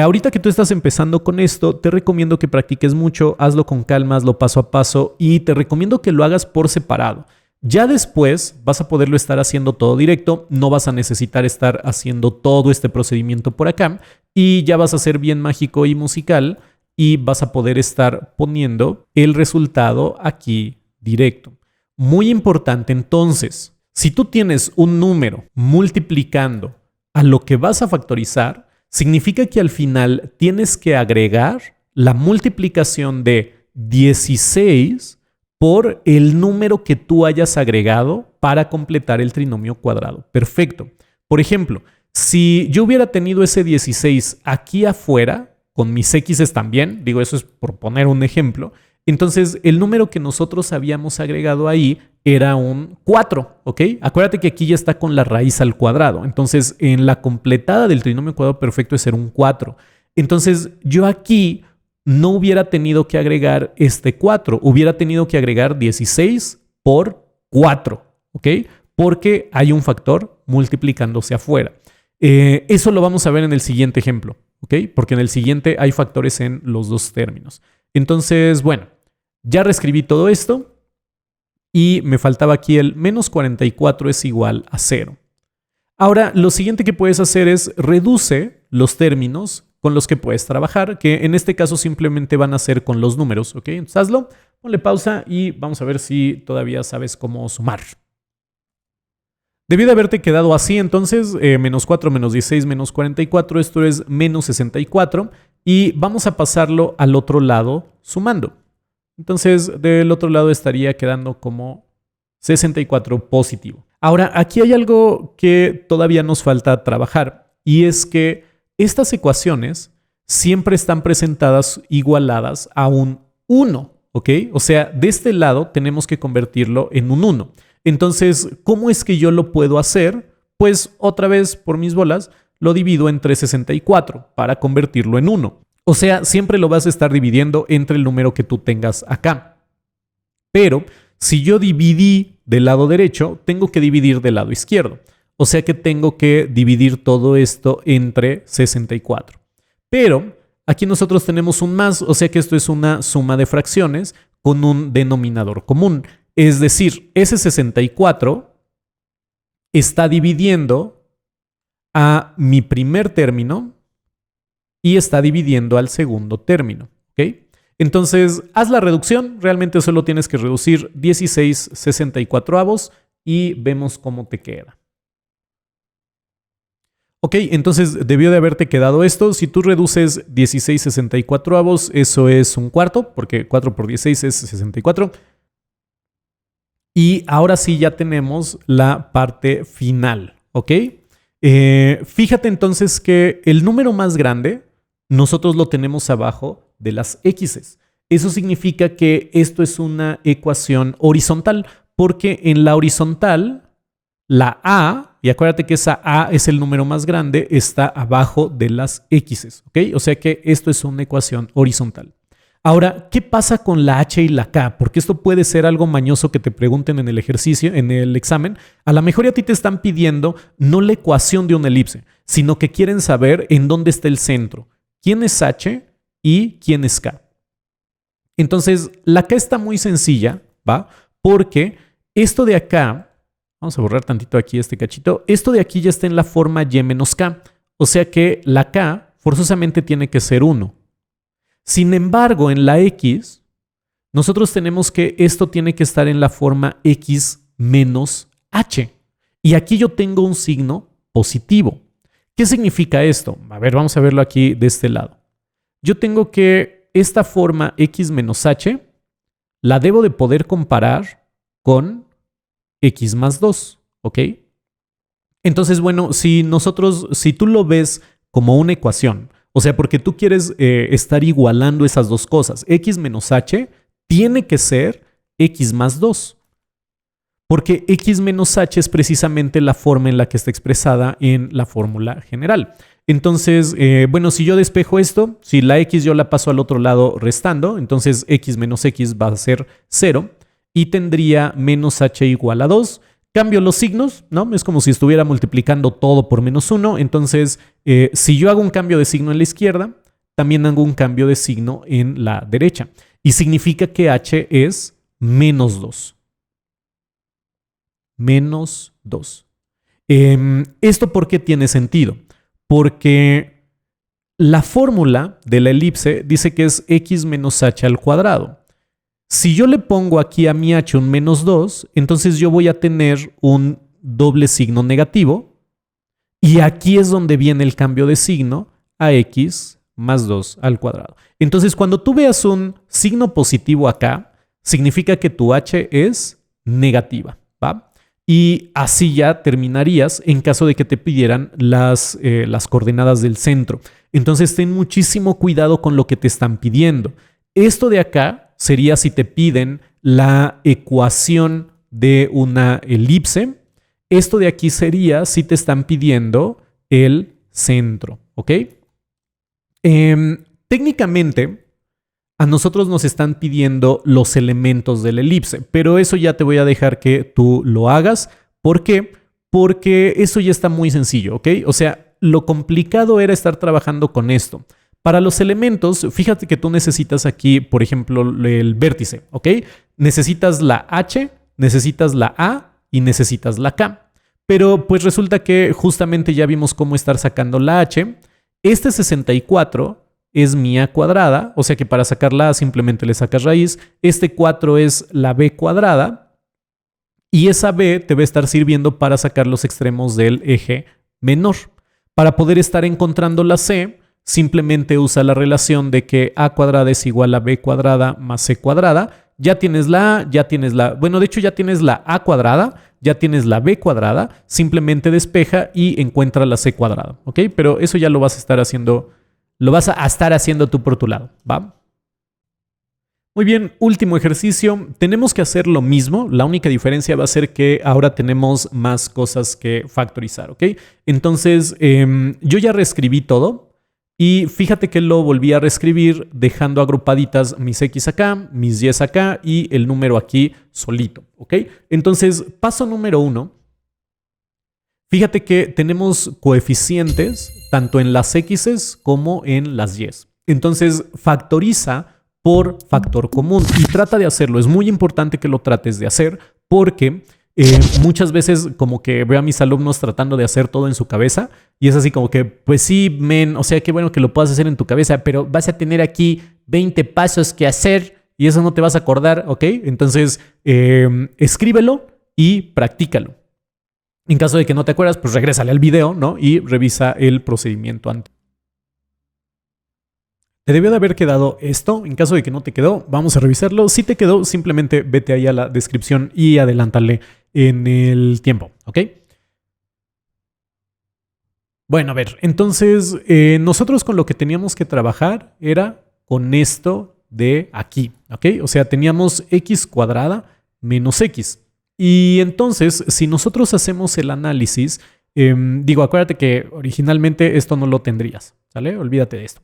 Ahorita que tú estás empezando con esto, te recomiendo que practiques mucho, hazlo con calma, hazlo paso a paso y te recomiendo que lo hagas por separado. Ya después vas a poderlo estar haciendo todo directo, no vas a necesitar estar haciendo todo este procedimiento por acá y ya vas a ser bien mágico y musical y vas a poder estar poniendo el resultado aquí directo. Muy importante entonces, si tú tienes un número multiplicando a lo que vas a factorizar, significa que al final tienes que agregar la multiplicación de 16 por el número que tú hayas agregado para completar el trinomio cuadrado perfecto. Por ejemplo, si yo hubiera tenido ese 16 aquí afuera, con mis x's también, digo, eso es por poner un ejemplo, entonces el número que nosotros habíamos agregado ahí era un 4, ¿ok? Acuérdate que aquí ya está con la raíz al cuadrado, entonces en la completada del trinomio cuadrado perfecto es ser un 4. Entonces yo aquí no hubiera tenido que agregar este 4, hubiera tenido que agregar 16 por 4, ¿ok? Porque hay un factor multiplicándose afuera. Eso lo vamos a ver en el siguiente ejemplo, ¿ok? Porque en el siguiente hay factores en los dos términos. Entonces, bueno, ya reescribí todo esto y me faltaba aquí el menos 44 es igual a 0. Ahora, lo siguiente que puedes hacer es reduce los términos con los que puedes trabajar, que en este caso simplemente van a ser con los números, ¿ok? Entonces hazlo, ponle pausa y vamos a ver si todavía sabes cómo sumar. Debió de haberte quedado así, entonces, menos 4 menos 16 menos 44, esto es menos 64, y vamos a pasarlo al otro lado sumando. Entonces, del otro lado estaría quedando como 64 positivo. Ahora, aquí hay algo que todavía nos falta trabajar, y es que estas ecuaciones siempre están presentadas igualadas a un 1, ¿ok? O sea, de este lado tenemos que convertirlo en un 1. Entonces, ¿cómo es que yo lo puedo hacer? Pues otra vez por mis bolas lo divido entre 64 para convertirlo en 1. O sea, siempre lo vas a estar dividiendo entre el número que tú tengas acá. Pero si yo dividí del lado derecho, tengo que dividir del lado izquierdo. O sea que tengo que dividir todo esto entre 64. Pero aquí nosotros tenemos un más, o sea que esto es una suma de fracciones con un denominador común. Es decir, ese 64 está dividiendo a mi primer término y está dividiendo al segundo término. ¿Ok? Entonces, haz la reducción. Realmente solo tienes que reducir 16/64 y vemos cómo te queda. Ok, entonces debió de haberte quedado esto. Si tú reduces 16/64, eso es un cuarto, porque 4 por 16 es 64. Y ahora sí ya tenemos la parte final, ¿ok? Fíjate entonces que el número más grande nosotros lo tenemos abajo de las x's. Eso significa que esto es una ecuación horizontal, porque en la horizontal la a, y acuérdate que esa a es el número más grande, está abajo de las x's, ¿ok? O sea que esto es una ecuación horizontal. Ahora, ¿qué pasa con la h y la k? Porque esto puede ser algo mañoso que te pregunten en el ejercicio, en el examen. A lo mejor a ti te están pidiendo no la ecuación de una elipse, sino que quieren saber en dónde está el centro. ¿Quién es h y quién es k? Entonces, la k está muy sencilla, ¿va? Porque esto de acá, vamos a borrar tantito aquí este cachito, esto de aquí ya está en la forma y menos k. O sea que la k forzosamente tiene que ser 1. Sin embargo, en la x, nosotros tenemos que esto tiene que estar en la forma x menos h. Y aquí yo tengo un signo positivo. ¿Qué significa esto? A ver, vamos a verlo aquí de este lado. Yo tengo que esta forma x menos h la debo de poder comparar con x más 2, ¿ok? Entonces, bueno, si tú lo ves como una ecuación, o sea, porque tú quieres estar igualando esas dos cosas, x menos h tiene que ser x más 2, porque x menos h es precisamente la forma en la que está expresada en la fórmula general. Entonces, bueno, si yo despejo esto, si la x yo la paso al otro lado restando, entonces x menos x va a ser 0 y tendría menos h igual a 2. Cambio los signos, ¿no? Es como si estuviera multiplicando todo por menos 1. Entonces, si yo hago un cambio de signo en la izquierda, también hago un cambio de signo en la derecha. Y significa que h es menos 2. Menos 2. ¿Esto por qué tiene sentido? Porque la fórmula de la elipse dice que es x menos h al cuadrado. Si yo le pongo aquí a mi h un menos 2, entonces yo voy a tener un doble signo negativo y aquí es donde viene el cambio de signo a x más 2 al cuadrado. Entonces, cuando tú veas un signo positivo acá, significa que tu h es negativa, ¿va? Y así ya terminarías en caso de que te pidieran las coordenadas del centro. Entonces, ten muchísimo cuidado con lo que te están pidiendo. Esto de acá sería si te piden la ecuación de una elipse. Esto de aquí sería si te están pidiendo el centro, ¿ok? Técnicamente, a nosotros nos están pidiendo los elementos de la elipse, pero eso ya te voy a dejar que tú lo hagas. ¿Por qué? Porque eso ya está muy sencillo, ¿ok? O sea, lo complicado era estar trabajando con esto. Para los elementos, fíjate que tú necesitas aquí, por ejemplo, el vértice, ¿ok? Necesitas la H, necesitas la A y necesitas la K. Pero pues resulta que justamente ya vimos cómo estar sacando la H. Este 64 es mi A cuadrada, o sea que para sacar la A simplemente le sacas raíz. Este 4 es la B cuadrada y esa B te va a estar sirviendo para sacar los extremos del eje menor. Para poder estar encontrando la C, simplemente usa la relación de que A cuadrada es igual a B cuadrada más C cuadrada. Ya tienes la A, ya tienes la... Bueno, de hecho ya tienes la A cuadrada, ya tienes la B cuadrada. Simplemente despeja y encuentra la C cuadrada, ¿ok? Pero eso ya lo vas a estar haciendo... Lo vas a estar haciendo tú por tu lado, ¿va? Muy bien, último ejercicio. Tenemos que hacer lo mismo. La única diferencia va a ser que ahora tenemos más cosas que factorizar, ¿ok? Entonces, yo ya reescribí todo y fíjate que lo volví a reescribir dejando agrupaditas mis X acá, mis Y acá y el número aquí solito, ¿ok? Entonces, paso número 1. Fíjate que tenemos coeficientes tanto en las X's como en las Y's. Entonces, factoriza por factor común y trata de hacerlo. Es muy importante que lo trates de hacer porque muchas veces como que veo a mis alumnos tratando de hacer todo en su cabeza y es así como que, pues sí, men, o sea, qué bueno que lo puedas hacer en tu cabeza, pero vas a tener aquí 20 pasos que hacer y eso no te vas a acordar, ¿ok? Entonces, escríbelo y practícalo. En caso de que no te acuerdas, pues regrésale al video, ¿no? Y revisa el procedimiento antes. Te debió de haber quedado esto. En caso de que no te quedó, vamos a revisarlo. Si te quedó, simplemente vete ahí a la descripción y adelántale en el tiempo, ¿ok? Bueno, a ver, entonces nosotros con lo que teníamos que trabajar era con esto de aquí, ¿ok? O sea, teníamos x cuadrada menos x. Y entonces, si nosotros hacemos el análisis, digo, acuérdate que originalmente esto no lo tendrías, ¿sale? Olvídate de esto.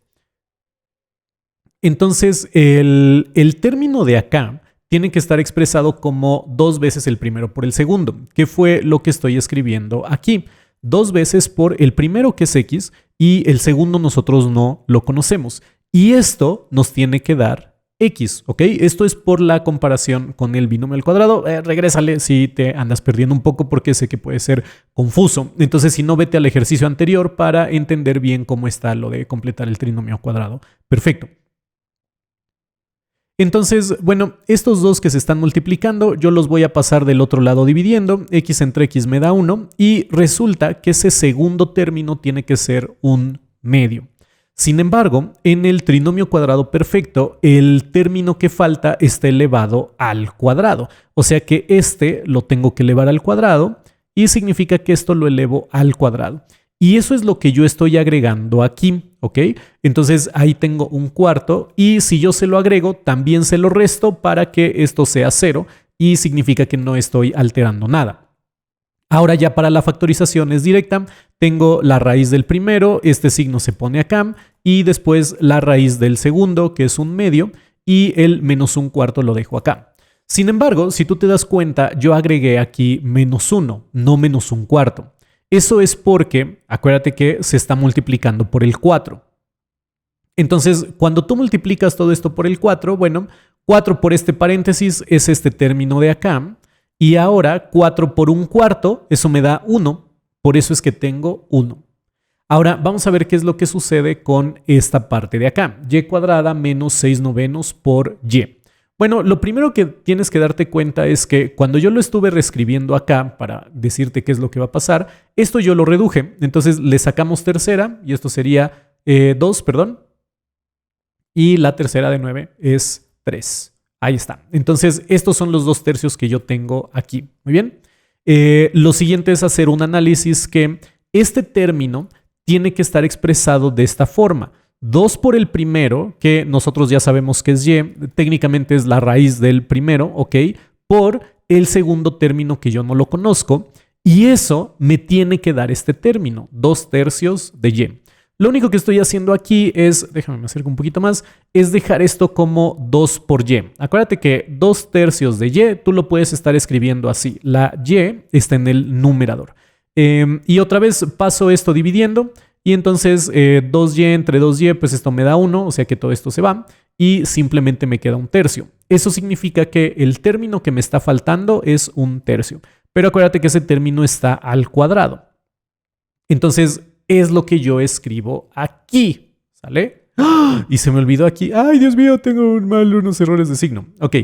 Entonces, el término de acá tiene que estar expresado como 2 veces el primero por el segundo, que fue lo que estoy escribiendo aquí. 2 veces por el primero, que es x, y el segundo nosotros no lo conocemos. Y esto nos tiene que dar x, ¿ok? Esto es por la comparación con el binomio al cuadrado. Regrésale si te andas perdiendo un poco porque sé que puede ser confuso. Entonces, si no, vete al ejercicio anterior para entender bien cómo está lo de completar el trinomio cuadrado. Perfecto. Entonces, bueno, estos dos que se están multiplicando, yo los voy a pasar del otro lado dividiendo. X entre X me da 1 y resulta que ese segundo término tiene que ser un medio. Sin embargo, en el trinomio cuadrado perfecto, el término que falta está elevado al cuadrado. O sea que este lo tengo que elevar al cuadrado y significa que esto lo elevo al cuadrado. Y eso es lo que yo estoy agregando aquí, ¿ok? Entonces ahí tengo un cuarto y si yo se lo agrego, también se lo resto para que esto sea 0 y significa que no estoy alterando nada. Ahora ya para la factorización es directa, tengo la raíz del primero, este signo se pone acá y después la raíz del segundo, que es un medio, y el menos un cuarto lo dejo acá. Sin embargo, si tú te das cuenta, yo agregué aquí menos 1, no menos un cuarto. Eso es porque, acuérdate que se está multiplicando por el 4. Entonces, cuando tú multiplicas todo esto por el 4, bueno, 4 por este paréntesis es este término de acá. Y ahora 4 por un cuarto, eso me da 1. Por eso es que tengo 1. Ahora vamos a ver qué es lo que sucede con esta parte de acá. Y cuadrada menos 6 novenos por y. Bueno, lo primero que tienes que darte cuenta es que cuando yo lo estuve reescribiendo acá para decirte qué es lo que va a pasar, esto yo lo reduje. Entonces le sacamos tercera y esto sería 2, perdón. Y la tercera de 9 es 3. Ahí está. Entonces estos son los 2 tercios que yo tengo aquí. Muy bien. Lo siguiente es hacer un análisis que este término tiene que estar expresado de esta forma. 2 por el primero, que nosotros ya sabemos que es y, técnicamente es la raíz del primero, ¿ok? Por el segundo término que yo no lo conozco, y eso me tiene que dar este término, 2 tercios de y. Lo único que estoy haciendo aquí es, déjame me acerco un poquito más, es dejar esto como 2 por y. Acuérdate que 2 tercios de y tú lo puedes estar escribiendo así, la y está en el numerador. Y otra vez paso esto dividiendo. Y entonces 2y entre 2y, pues esto me da 1, o sea que todo esto se va y simplemente me queda un tercio. Eso significa que el término que me está faltando es un tercio. Pero acuérdate que ese término está al cuadrado. Entonces es lo que yo escribo aquí, ¿sale? ¡Ah! Y se me olvidó aquí. ¡Ay, Dios mío! Tengo unos errores de signo. Ok,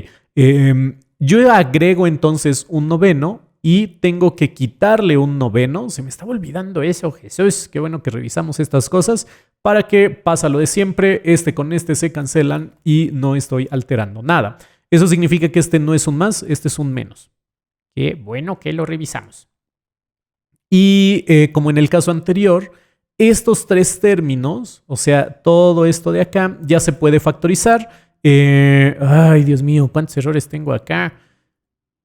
yo agrego entonces un noveno. Y tengo que quitarle un noveno. Se me estaba olvidando eso, Jesús. Qué bueno que revisamos estas cosas para que pasa lo de siempre. Este con este se cancelan y no estoy alterando nada. Eso significa que este no es un más, este es un menos. Qué bueno que lo revisamos. Y como en el caso anterior, estos 3 términos, o sea, todo esto de acá, ya se puede factorizar. Ay, Dios mío, ¿cuántos errores tengo acá?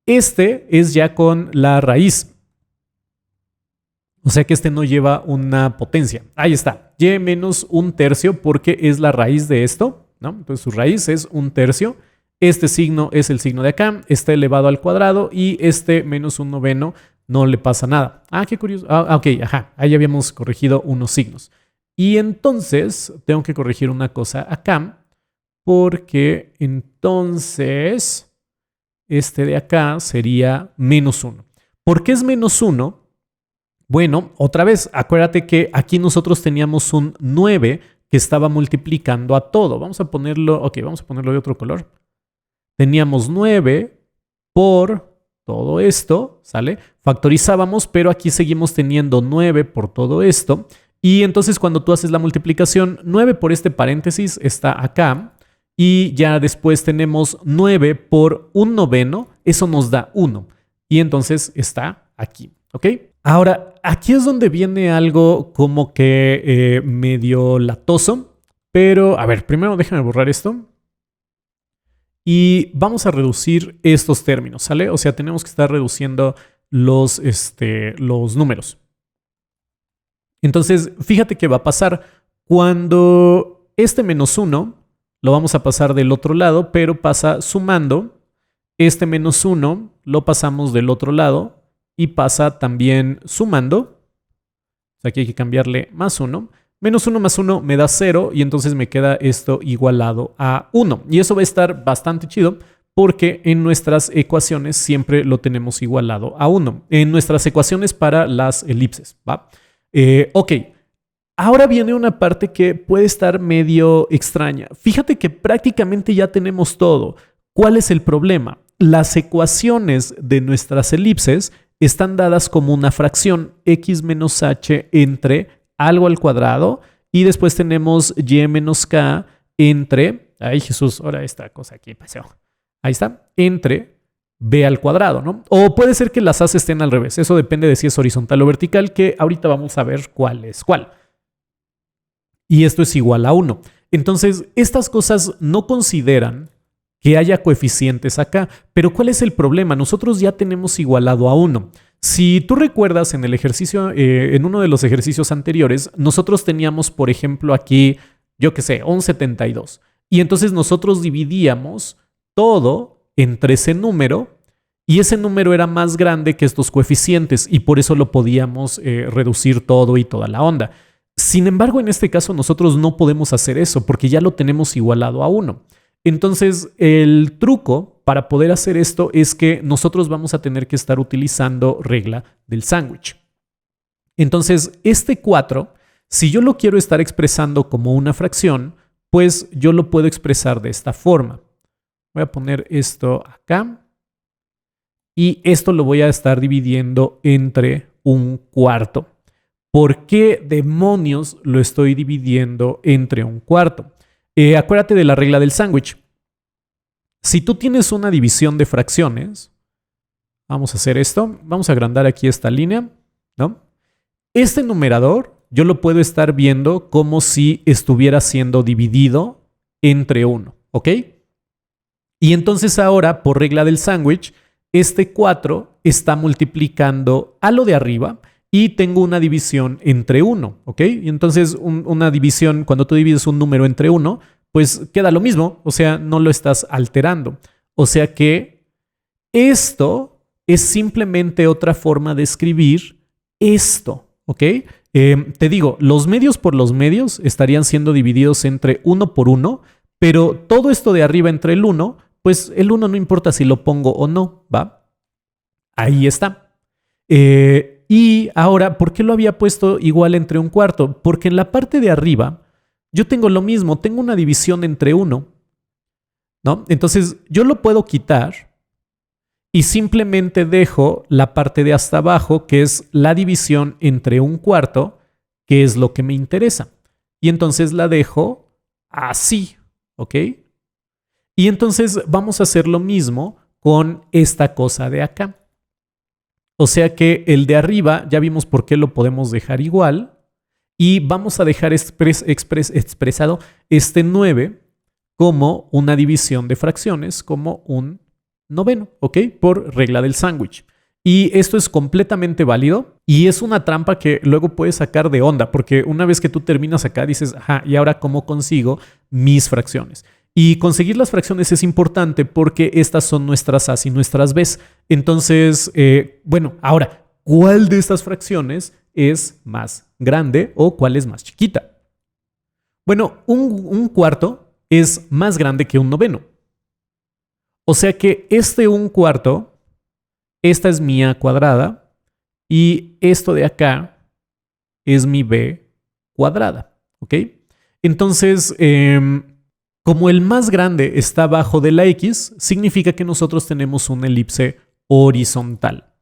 Este es ya con la raíz. O sea que este no lleva una potencia. Ahí está. Y menos un tercio porque es la raíz de esto, ¿no? Entonces su raíz es un tercio. Este signo es el signo de acá. Está elevado al cuadrado y este menos un noveno no le pasa nada. Ah, qué curioso. Ok, ajá. Ahí habíamos corregido unos signos. Y entonces tengo que corregir una cosa acá porque entonces este de acá sería menos 1. ¿Por qué es menos 1? Bueno, otra vez, acuérdate que aquí nosotros teníamos un 9 que estaba multiplicando a todo. Vamos a ponerlo de otro color. Teníamos 9 por todo esto, ¿sale? Factorizábamos, pero aquí seguimos teniendo 9 por todo esto. Y entonces cuando tú haces la multiplicación, 9 por este paréntesis está acá. Y ya después tenemos 9 por un noveno, eso nos da 1. Y entonces está aquí, ¿ok? Ahora, aquí es donde viene algo como que medio latoso, pero a ver, primero déjame borrar esto. Y vamos a reducir estos términos, ¿sale? O sea, tenemos que estar reduciendo los números. Entonces, fíjate qué va a pasar cuando este menos 1 lo vamos a pasar del otro lado, pero pasa sumando. Este menos 1 lo pasamos del otro lado y pasa también sumando. Aquí hay que cambiarle más 1. Menos 1 más 1 me da 0 y entonces me queda esto igualado a 1. Y eso va a estar bastante chido porque en nuestras ecuaciones siempre lo tenemos igualado a 1. En nuestras ecuaciones para las elipses, ¿va? Ok. Ahora viene una parte que puede estar medio extraña. Fíjate que prácticamente ya tenemos todo. ¿Cuál es el problema? Las ecuaciones de nuestras elipses están dadas como una fracción x menos h entre algo al cuadrado y después tenemos y menos k entre, ay Jesús, ahora esta cosa aquí pasó. Ahí está, entre b al cuadrado, ¿no? O puede ser que las as estén al revés. Eso depende de si es horizontal o vertical, que ahorita vamos a ver cuál es cuál. Y esto es igual a 1. Entonces, estas cosas no consideran que haya coeficientes acá. Pero ¿cuál es el problema? Nosotros ya tenemos igualado a 1. Si tú recuerdas en el ejercicio, en uno de los ejercicios anteriores, nosotros teníamos, por ejemplo, aquí, yo qué sé, 1,72. Y entonces nosotros dividíamos todo entre ese número y ese número era más grande que estos coeficientes y por eso lo podíamos reducir todo y toda la onda. Sin embargo, en este caso nosotros no podemos hacer eso porque ya lo tenemos igualado a 1. Entonces, el truco para poder hacer esto es que nosotros vamos a tener que estar utilizando regla del sándwich. Entonces, este 4, si yo lo quiero estar expresando como una fracción, pues yo lo puedo expresar de esta forma. Voy a poner esto acá y esto lo voy a estar dividiendo entre un cuarto. ¿Por qué demonios lo estoy dividiendo entre un cuarto? Acuérdate de la regla del sándwich. Si tú tienes una división de fracciones, vamos a hacer esto. Vamos a agrandar aquí esta línea, ¿no? Este numerador yo lo puedo estar viendo como si estuviera siendo dividido entre 1, ¿ok? Y entonces ahora, por regla del sándwich, este 4 está multiplicando a lo de arriba y tengo una división entre 1, ¿ok? Y entonces una división, cuando tú divides un número entre 1, pues queda lo mismo, o sea, no lo estás alterando. O sea que esto es simplemente otra forma de escribir esto, ¿ok? Te digo, los medios por los medios estarían siendo divididos entre 1 por 1, pero todo esto de arriba entre el 1, pues el 1 no importa si lo pongo o no, ¿va? Ahí está. Y ahora, ¿por qué lo había puesto igual entre un cuarto? Porque en la parte de arriba yo tengo lo mismo, tengo una división entre 1, ¿no? Entonces yo lo puedo quitar y simplemente dejo la parte de hasta abajo, que es la división entre un cuarto, que es lo que me interesa. Y entonces la dejo así, ¿ok? Y entonces vamos a hacer lo mismo con esta cosa de acá. O sea que el de arriba ya vimos por qué lo podemos dejar igual y vamos a dejar expresado este 9 como una división de fracciones, como un noveno, ¿ok? Por regla del sándwich. Y esto es completamente válido y es una trampa que luego puedes sacar de onda, porque una vez que tú terminas acá dices, ajá, ¿y ahora cómo consigo mis fracciones? Y conseguir las fracciones es importante porque estas son nuestras A's y nuestras B's. Entonces, bueno, ahora, ¿cuál de estas fracciones es más grande o cuál es más chiquita? Bueno, un cuarto es más grande que un noveno. O sea que este un cuarto, esta es mi A cuadrada y esto de acá es mi B cuadrada, ¿ok? Entonces, como el más grande está abajo de la X, significa que nosotros tenemos una elipse horizontal.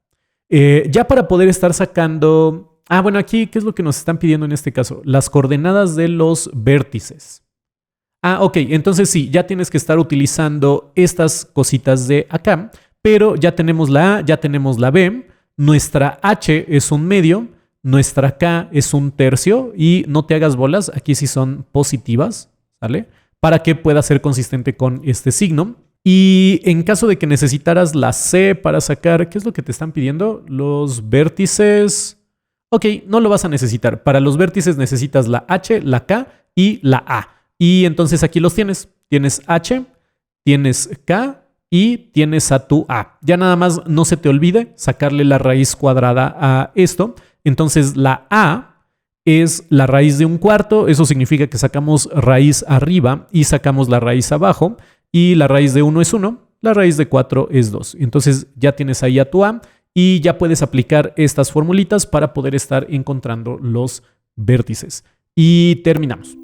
Ya para poder estar sacando... Ah, bueno, aquí, ¿qué es lo que nos están pidiendo en este caso? Las coordenadas de los vértices. Ah, ok, entonces sí, ya tienes que estar utilizando estas cositas de acá, pero ya tenemos la A, ya tenemos la B, nuestra H es un medio, nuestra K es un tercio y no te hagas bolas, aquí sí son positivas, ¿sale? Para que pueda ser consistente con este signo. Y en caso de que necesitaras la C para sacar, ¿qué es lo que te están pidiendo? Los vértices... Ok, no lo vas a necesitar. Para los vértices necesitas la H, la K y la A. Y entonces aquí los tienes. Tienes H, tienes K y tienes a tu A. Ya nada más no se te olvide sacarle la raíz cuadrada a esto. Entonces la A es la raíz de un cuarto. Eso significa que sacamos raíz arriba y sacamos la raíz abajo. Y la raíz de 1 es 1. La raíz de 4 es 2. Entonces ya tienes ahí a tu A y ya puedes aplicar estas formulitas para poder estar encontrando los vértices. Y terminamos.